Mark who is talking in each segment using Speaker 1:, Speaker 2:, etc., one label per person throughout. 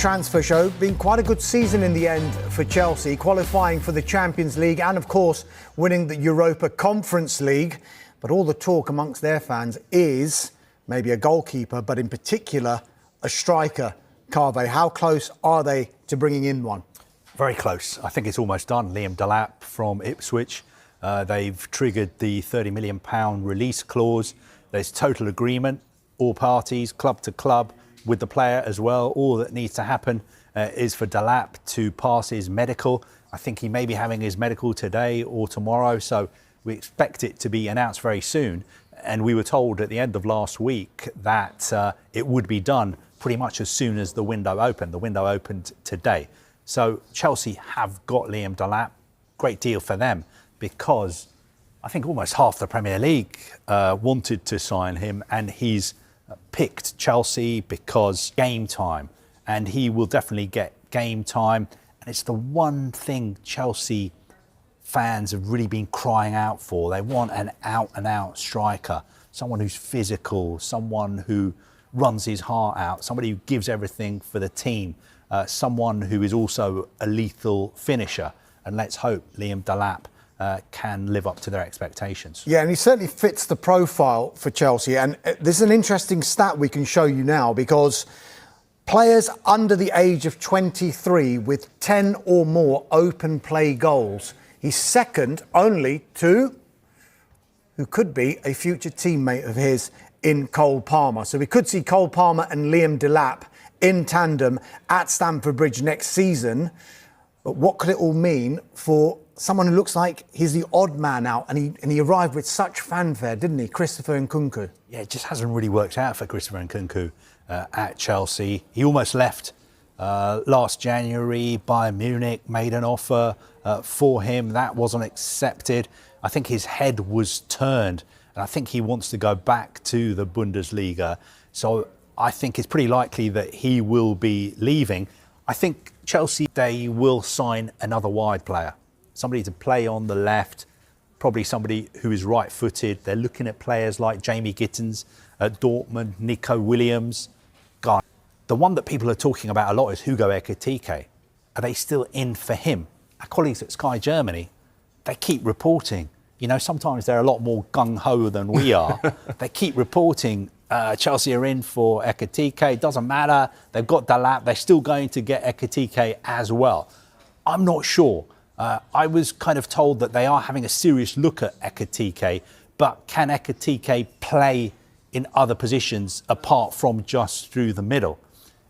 Speaker 1: transfer show. Been quite a good season in the end for Chelsea, qualifying for the Champions League and, of course, winning the Europa Conference League. But all the talk amongst their fans is maybe a goalkeeper, but in particular, a striker. Carve, how close are they to bringing in one?
Speaker 2: Very close. I think it's almost done. Liam Delap from Ipswich. They've triggered the £30 million release clause. There's total agreement, all parties, club to club, with the player as well. All that needs to happen is for Delap to pass his medical. I think he may be having his medical today or tomorrow, so we expect it to be announced very soon. And we were told at the end of last week that it would be done pretty much as soon as the window opened. The window opened today. So Chelsea have got Liam Delap. Great deal for them, because I think almost half the Premier League wanted to sign him, and he's picked Chelsea because game time, and he will definitely get game time. And it's the one thing Chelsea fans have really been crying out for. They want an out-and-out striker, someone who's physical, someone who runs his heart out, somebody who gives everything for the team, someone who is also a lethal finisher. And let's hope Liam Delap can live up to their expectations.
Speaker 1: Yeah, and he certainly fits the profile for Chelsea. And this is an interesting stat we can show you now, because players under the age of 23 with 10 or more open play goals, he's second only to who could be a future teammate of his in Cole Palmer. So we could see Cole Palmer and Liam Delap in tandem at Stamford Bridge next season. But what could it all mean for someone who looks like he's the odd man out, and he arrived with such fanfare, didn't he, Christopher Nkunku?
Speaker 2: Yeah, it just hasn't really worked out for Christopher Nkunku at Chelsea. He almost left last January. Bayern Munich made an offer for him. That wasn't accepted. I think his head was turned, and I think he wants to go back to the Bundesliga. So I think it's pretty likely that he will be leaving. I think Chelsea, they will sign another wide player, somebody to play on the left, probably somebody who is right-footed. They're looking at players like Jamie Gittins at Dortmund, Nico Williams. God, the one that people are talking about a lot is Hugo Ekitike. Are they still in for him? Our colleagues at Sky Germany, they keep reporting. You know, sometimes they're a lot more gung-ho than we are. They keep reporting Chelsea are in for Ekitike. It doesn't matter. They've got Delap. They're still going to get Ekitike as well. I'm not sure. I was kind of told that they are having a serious look at Ekitike, but can Ekitike play in other positions apart from just through the middle?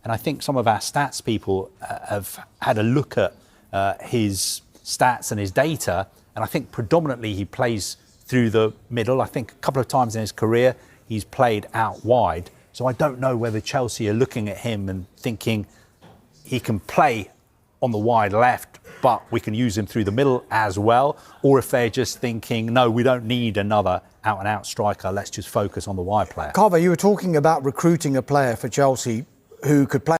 Speaker 2: And I think some of our stats people have had a look at his stats and his data, and I think predominantly he plays through the middle. I think a couple of times in his career he's played out wide. So I don't know whether Chelsea are looking at him and thinking he can play on the wide left, but we can use him through the middle as well, or if they're just thinking, no, we don't need another out-and-out striker, let's just focus on the wide player.
Speaker 1: Carver, you were talking about recruiting a player for Chelsea who could play